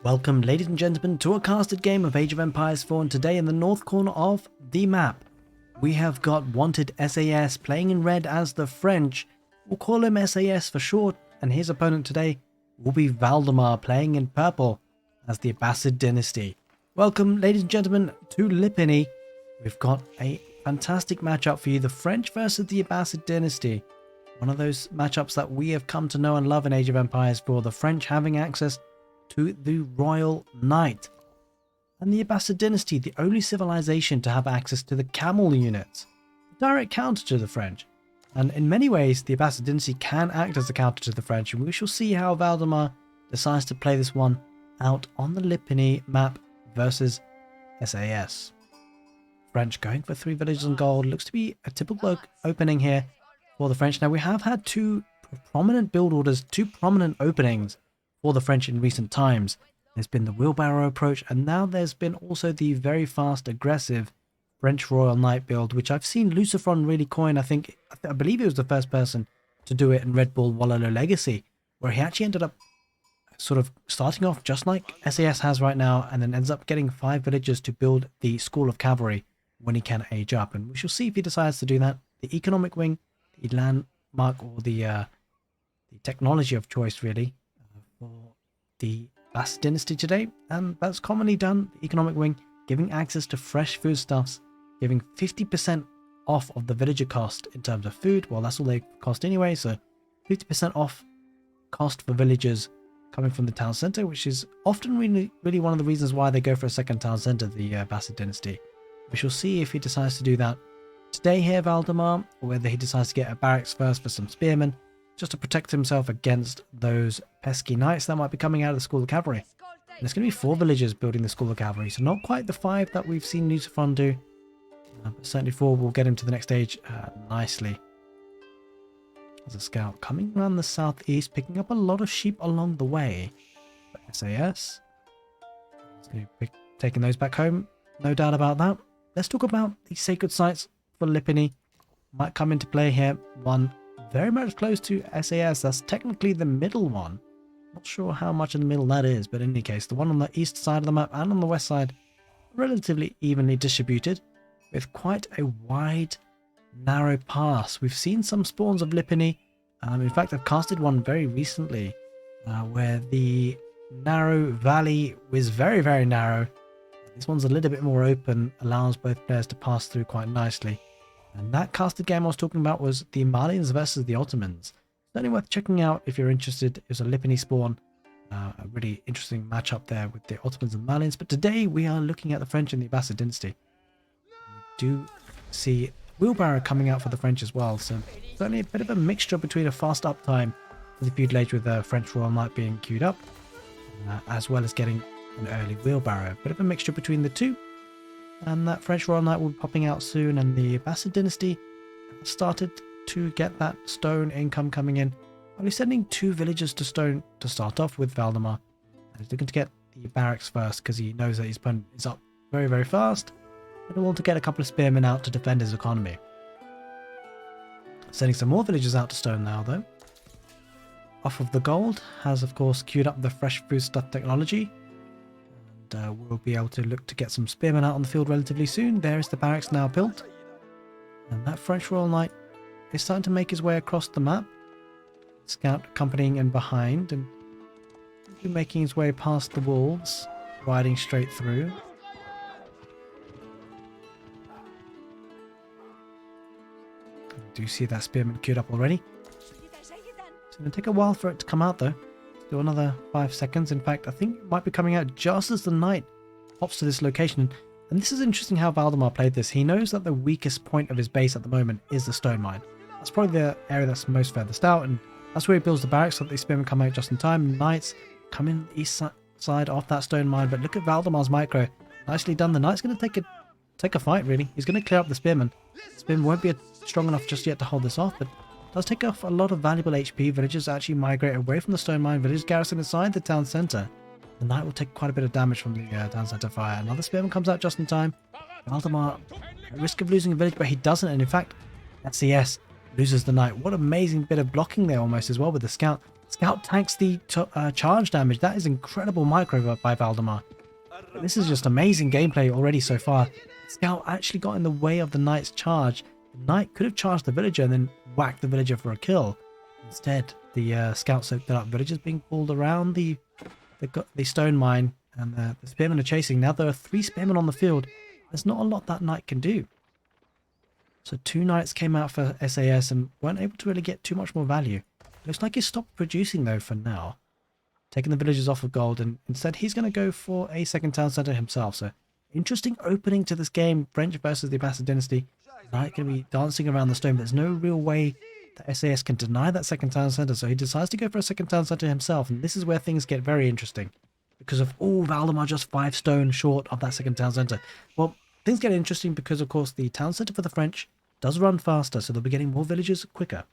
Welcome ladies and gentlemen to a casted game of Age of Empires 4, and today in the north corner of the map we have got wanted SAS playing in red as the French. We'll call him SAS for short, and his opponent today will be Valdemar playing in purple as the Abbasid dynasty. Welcome ladies and gentlemen to Lipany. We've got a fantastic matchup for you, the French versus the Abbasid dynasty. One of those matchups that we have come to know and love in Age of Empires 4, the French having access to the Royal Knight, and the Abbasid dynasty, the only civilization to have access to the camel units, direct counter to the French. And in many ways the Abbasid dynasty can act as a counter to the French, and we shall see how Valdemar decides to play this one out on the Lipany map versus SAS. French going for 3 villages and gold. Looks to be a typical opening here for the French. Now we have had two prominent build orders, two prominent openings for the French in recent times. There's been the wheelbarrow approach, and now there's been also the very fast, aggressive French Royal Knight build, which I've seen Lucifron really coin. I believe he was the first person to do it in Red Bull Wallow Legacy, where he actually ended up sort of starting off just like SAS has right now, and then ends up getting 5 villagers to build the School of Cavalry when he can age up. And we shall see if he decides to do that. The economic wing, the landmark, or the technology of choice really for the Abbasid dynasty today, and that's commonly done. The economic wing giving access to fresh foodstuffs, giving 50% off of the villager cost in terms of food. Well, that's all they cost anyway, so 50% off cost for villagers coming from the town center, which is often really one of the reasons why they go for a second town center, the Abbasid dynasty. We shall see if he decides to do that today here, Valdemar, or whether he decides to get a barracks first for some spearmen, just to protect himself against those pesky knights that might be coming out of the School of Cavalry. And there's going to be 4 villagers building the School of Cavalry, so not quite the 5 that we've seen Lucifron do, but certainly 4 will get him to the next stage nicely. There's a scout coming around the southeast, picking up a lot of sheep along the way. But SAS, he's going to be taking those back home, no doubt about that. Let's talk about the sacred sites for Lipany. Might come into play here. One very much close to SAS. That's technically the middle one. Not sure how much in the middle that is, but in any case, the one on the east side of the map and on the west side, relatively evenly distributed, with quite a wide, narrow pass. We've seen some spawns of Lipany. In fact, I've casted one very recently where the narrow valley was very, very narrow. This one's a little bit more open, allows both players to pass through quite nicely. And that casted game I was talking about was the Malians versus the Ottomans. Certainly worth checking out if you're interested. It was a Lipany spawn. A really interesting matchup there with the Ottomans and Malians. But today we are looking at the French and the Abbasid dynasty. We do see wheelbarrow coming out for the French as well. So certainly a bit of a mixture between a fast uptime for the feudal age with the French Royal Knight being queued up, as well as getting an early wheelbarrow. Bit of a mixture between the two. And that French Royal Knight will be popping out soon, and the Abbasid dynasty started to get that stone income coming in. Only sending 2 villagers to stone to start off with Valdemar. And he's looking to get the barracks first because he knows that his opponent is up very, very fast. And he'll want to get a couple of spearmen out to defend his economy. Sending some more villagers out to stone now though. Off of the gold has of course queued up the fresh foodstuff technology. We'll be able to look to get some spearmen out on the field relatively soon. There is the barracks now built. And that French Royal Knight is starting to make his way across the map. Scout accompanying in behind, and making his way past the wolves, riding straight through. I do see that spearman queued up already. It's going to take a while for it to come out though. Do another 5 seconds. In fact, I think it might be coming out just as the knight hops to this location. And this is interesting how Valdemar played this. He knows that the weakest point of his base at the moment is the stone mine. That's probably the area that's most furthest out, and that's where he builds the barracks so that the spearmen come out just in time. Knights come in the east side off that stone mine. But look at Valdemar's micro. Nicely done. The knight's going to take a fight really. He's going to clear up the spearmen. The spearmen won't be strong enough just yet to hold this off, but does take off a lot of valuable HP. Villagers actually migrate away from the stone mine. Villagers garrison inside the town center. The knight will take quite a bit of damage from the town center fire. Another spearman comes out just in time. Valdemar at risk of losing a village, but he doesn't. And in fact, that's the S. Loses the knight. What amazing bit of blocking there almost as well with the scout. Scout tanks the charge damage. That is incredible micro by Valdemar. But this is just amazing gameplay already so far. Scout actually got in the way of the knight's charge. The knight could have charged the villager and then whacked the villager for a kill. Instead, the scout soaked it up. Villagers being pulled around the stone mine, and the spearmen are chasing. Now there are 3 spearmen on the field. There's not a lot that knight can do. So 2 knights came out for SAS and weren't able to really get too much more value. Looks like he stopped producing though for now. Taking the villagers off of gold, and instead he's going to go for a second town centre himself. So interesting opening to this game, French versus the Abbasid dynasty. Knight going to be dancing around the stone, but there's no real way that SAS can deny that second town centre. So he decides to go for a second town centre himself, and this is where things get very interesting. Because of Valdemar just 5 stone short of that second town centre. Well, things get interesting because of course the town centre for the French does run faster, so they'll be getting more villagers quicker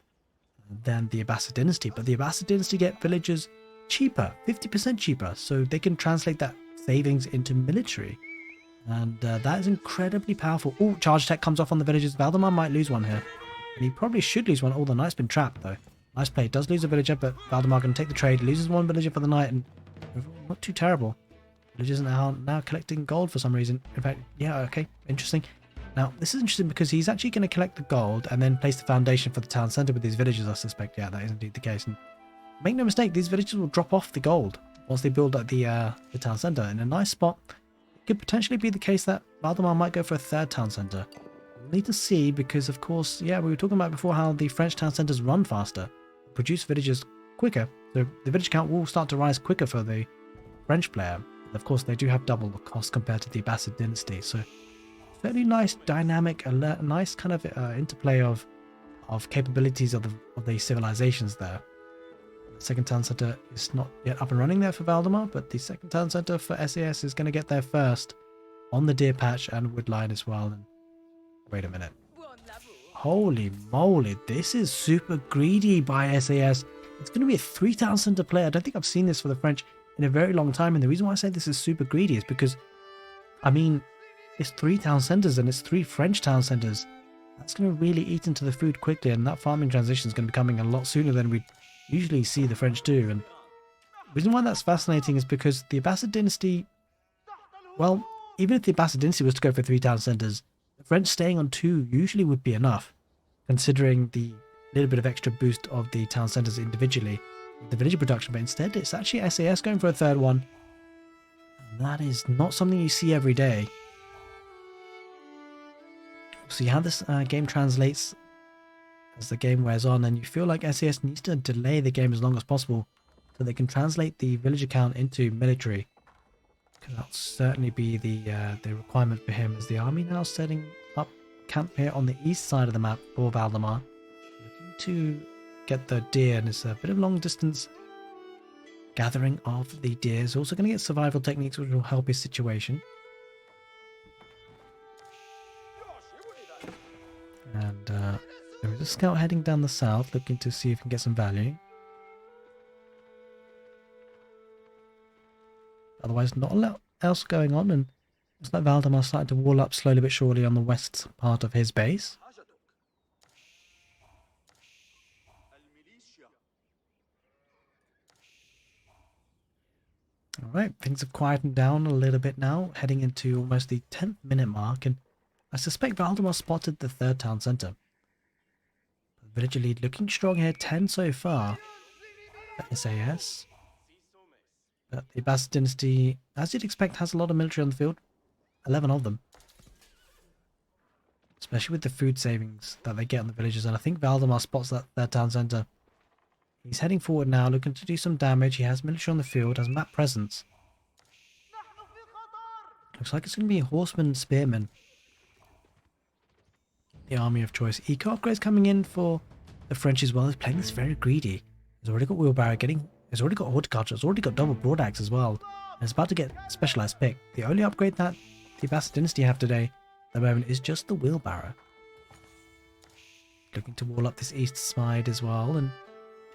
than the Abbasid dynasty. But the Abbasid dynasty get villagers cheaper, 50% cheaper, so they can translate that savings into military. And that is incredibly powerful. Oh, charge tech comes off on the villagers. Valdemar might lose one here. And he probably should lose one. Oh, the knight's been trapped though. Nice play. Does lose a villager, but Valdemar can take the trade. Loses 1 villager for the knight, and not too terrible. Villagers are now collecting gold for some reason. In fact, yeah, okay, interesting. Now, this is interesting because he's actually going to collect the gold and then place the foundation for the town centre with these villagers, I suspect. Yeah, that is indeed the case. And make no mistake, these villagers will drop off the gold once they build up the town centre in a nice spot. It could potentially be the case that Valdemar might go for a 3rd town centre. We'll need to see because, of course, yeah, we were talking about before how the French town centres run faster, produce villagers quicker, so the village count will start to rise quicker for the French player. Of course, they do have double the cost compared to the Abbasid dynasty, so fairly nice dynamic, nice kind of interplay of capabilities of the civilizations there. The second town centre is not yet up and running there for Valdemar, but the second town centre for SAS is going to get there first on the deer patch and wood line as well. And wait a minute. Holy moly, this is super greedy by SAS. It's going to be a 3 town centre play. I don't think I've seen this for the French in a very long time. And the reason why I say this is super greedy is because, I mean, it's 3 town centres and it's 3 French town centres. That's going to really eat into the food quickly, and that farming transition is going to be coming a lot sooner than we usually see the French do. And the reason why that's fascinating is because the Abbasid dynasty, well, even if the Abbasid dynasty was to go for 3 town centres, the French staying on 2 usually would be enough, considering the little bit of extra boost of the town centres individually, the villager production. But instead, it's actually SAS going for a 3rd one. And that is not something you see every day. See how this game translates as the game wears on, and you feel like SAS needs to delay the game as long as possible so they can translate the villager count into military. Because that'll certainly be the requirement for him. Is the army now setting up camp here on the east side of the map for Valdemar, looking to get the deer, and it's a bit of long distance gathering of the deer. He's also going to get survival techniques which will help his situation. And there is a scout heading down the south, looking to see if he can get some value. Otherwise, not a lot else going on, and looks like Valdemar starting to wall up slowly but surely on the west part of his base. Alright, things have quietened down a little bit now, heading into almost the 10th minute mark, and I suspect Valdemar spotted the 3rd town centre. Villager lead looking strong here, 10 so far for SAS. But the Abbasid dynasty, as you'd expect, has a lot of military on the field. 11 of them. Especially with the food savings that they get on the villagers. And I think Valdemar spots that 3rd town centre. He's heading forward now, looking to do some damage. He has military on the field, has map presence. Looks like it's going to be horsemen and spearmen. The army of choice. Eco upgrades coming in for the French as well. He's playing this very greedy. He's already got wheelbarrow he's already got horticulture, he's already got double broadaxe as well. And it's about to get specialized pick. The only upgrade that the Abbasid dynasty have today at the moment is just the wheelbarrow. Looking to wall up this east side as well, and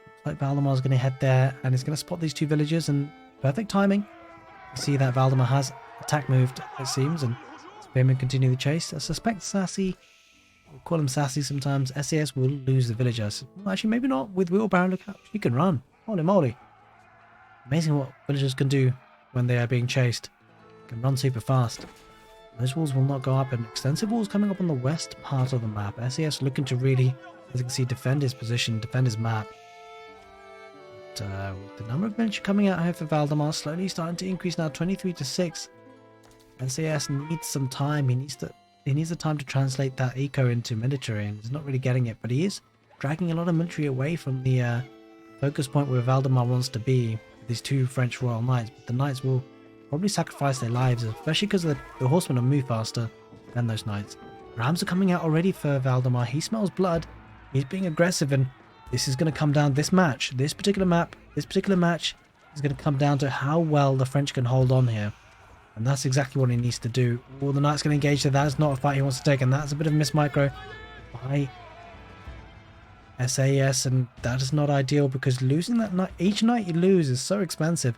looks like Valdemar's going to head there and he's going to spot these 2 villagers, and perfect timing. You see that Valdemar has attack moved, it seems, and spearmen continue the chase. I suspect Sassy, we'll call him Sassy sometimes, SAS will lose the villagers. Well, actually, maybe not with wheelbarrow. Look how she can run. Holy moly. Amazing what villagers can do when they are being chased. Can run super fast. Those walls will not go up, and extensive walls coming up on the west part of the map. SAS looking to really, as you can see, defend his position, defend his map. But, with the number of military coming out here for Valdemar slowly starting to increase now, 23 to 6. SAS needs some time. He needs the time to translate that eco into military, and he's not really getting it. But he is dragging a lot of military away from the focus point where Valdemar wants to be. These two French royal knights, but the knights will probably sacrifice their lives, especially because the horsemen will move faster than those knights. Rams are coming out already for Valdemar. He smells blood. He's being aggressive, and this is going to come down. This particular match is going to come down to how well the French can hold on here. And that's exactly what he needs to do. Oh, the knight's going to engage there. That is not a fight he wants to take, and that's a bit of a miss micro by SAS, and that is not ideal because losing that knight, each knight you lose is so expensive.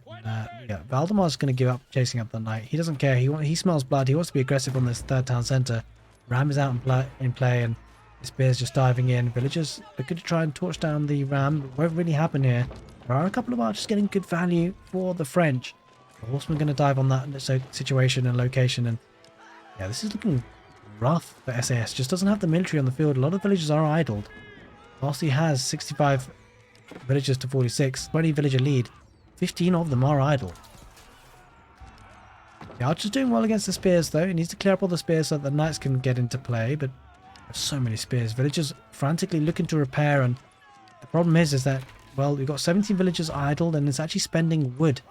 Yeah, Valdemar's going to give up chasing up the knight. He doesn't care. He smells blood. He wants to be aggressive on this third town centre. Ram is out in play, and the spear's just diving in. Villagers looking to try and torch down the ram. It won't really happen here. There are a couple of archers getting good value for the French. The horsemen going to dive on that situation and location, and yeah, this is looking rough for SAS. Just doesn't have the military on the field. A lot of villagers are idled. Whilst he has 65 villagers to 46, 20 villager lead, 15 of them are idle. The archer's doing well against the spears though. He needs to clear up all the spears so that the knights can get into play, but there's so many spears. Villagers frantically looking to repair, and the problem is that, well, we've got 17 villagers idled, and it's actually spending wood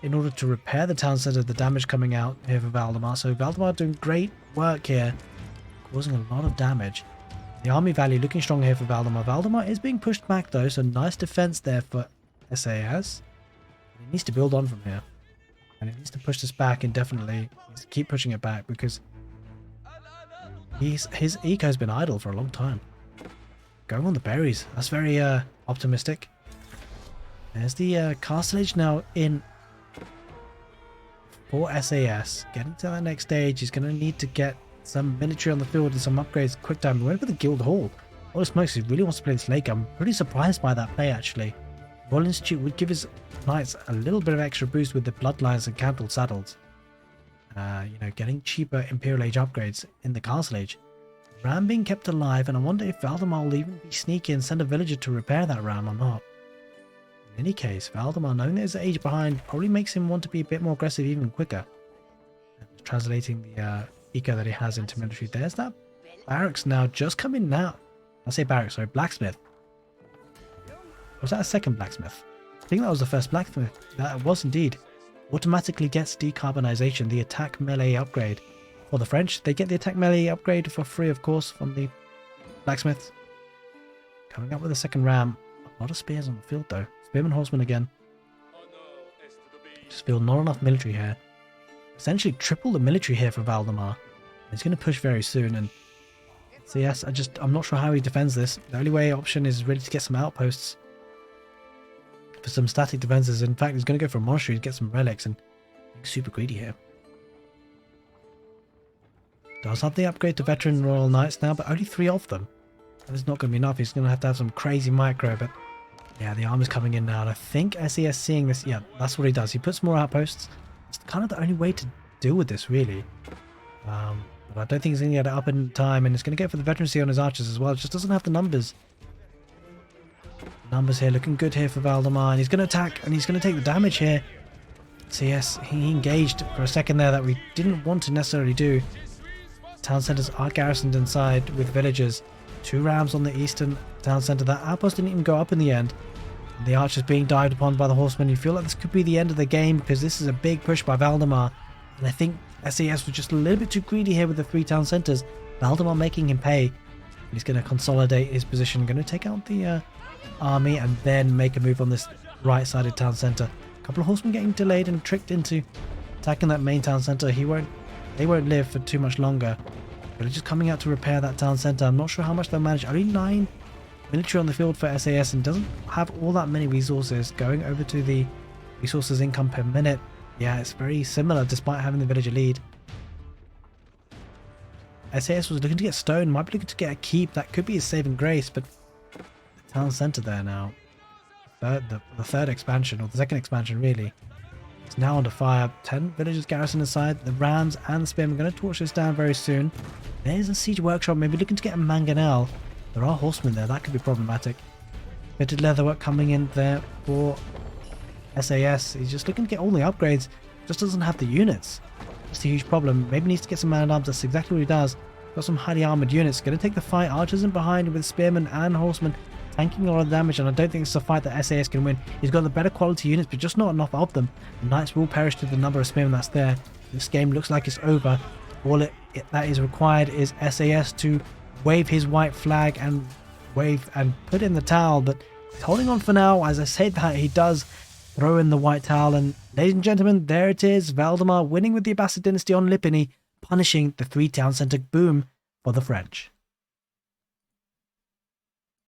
in order to repair the town centre, the damage coming out here for Valdemar. So Valdemar doing great work here, causing a lot of damage. The army value looking strong here for Valdemar. Valdemar is being pushed back though, so nice defense there for SAS. He needs to build on from here, and he needs to push this back indefinitely. He needs to keep pushing it back because his eco has been idle for a long time. Going on the berries, that's very optimistic. There's the castlage now in for SAS. Getting to that next stage, he's going to need to get some military on the field and some upgrades quick time. We went for the guild hall. Holy smokes, he really wants to play this lake. I'm pretty surprised by that play actually. Royal Institute would give his knights a little bit of extra boost with the bloodlines and cantled saddles. You know, getting cheaper Imperial Age upgrades in the Castle Age. Ram being kept alive, and I wonder if Valdemar will even be sneaky and send a villager to repair that ram or not. In any case, Valdemar, knowing there's an age behind, probably makes him want to be a bit more aggressive even quicker. Translating the eco that he has into military. There's that barracks now just coming now. I say barracks, sorry, blacksmith. Was that a second blacksmith? I think that was the first blacksmith. That was indeed. Automatically gets decarbonization, the attack melee upgrade. For the French, they get the attack melee upgrade for free, of course, from the blacksmiths. Coming up with a second ram. A lot of spears on the field though. Spearman horseman again. Just feel not enough military here. Essentially triple the military here for Valdemar. He's going to push very soon, and so yes, I'm not sure how he defends this. The only way option is really to get some outposts for some static defenses. In fact, he's going to go for a monastery to get some relics, and being super greedy here. Does have the upgrade to veteran royal knights now, but only 3 of them. That is not going to be enough. He's going to have some crazy micro, but yeah, the armor's coming in now, and I think SES seeing this, yeah, that's what he does. He puts more outposts. It's kind of the only way to deal with this, really. But I don't think he's going to get it up in time, and he's going to go for the veterancy on his archers as well. It just doesn't have the numbers. Numbers here looking good here for Valdemar, and he's going to attack, and he's going to take the damage here. So yes, he engaged for a second there that we didn't want to necessarily do. Town centers are garrisoned inside with villagers. 2 rams on the eastern town center. That outpost didn't even go up in the end. And the archers being dived upon by the horsemen. You feel like this could be the end of the game because this is a big push by Valdemar. And I think SAS was just a little bit too greedy here with the 3 town centers. Valdemar making him pay. He's going to consolidate his position. Going to take out the army and then make a move on this right-sided town center. A couple of horsemen getting delayed and tricked into attacking that main town center. They won't live for too much longer. Villagers coming out to repair that town center. I'm not sure how much they'll manage. Only 9 military on the field for SAS, and doesn't have all that many resources. Going over to the resources income per minute. Yeah, it's very similar despite having the villager lead. SAS was looking to get stone. Might be looking to get a keep. That could be his saving grace, but the town center there now. the third expansion, or the second expansion really. It's now under fire. 10 villagers garrison inside. The rams and the spearmen are going to torch this down very soon. There's a siege workshop, maybe looking to get a mangonel. There are horsemen there, that could be problematic. Fitted leatherwork coming in there for SAS. He's just looking to get all the upgrades, just doesn't have the units. That's a huge problem. Maybe needs to get some man-at-arms, that's exactly what he does. Got some highly armoured units, going to take the fight. Archers in behind with spearmen and horsemen, tanking a lot of damage, and I don't think it's a fight that SAS can win. He's got the better quality units, but just not enough of them. The knights will perish to the number of spearmen that's there. This game looks like it's over. All that is required is SAS to wave his white flag and put in the towel, but he's holding on for now. As I say that, he does throw in the white towel, and ladies and gentlemen, there it is. Valdemar winning with the Abbasid dynasty on Lipany, punishing the 3 town centre boom for the French.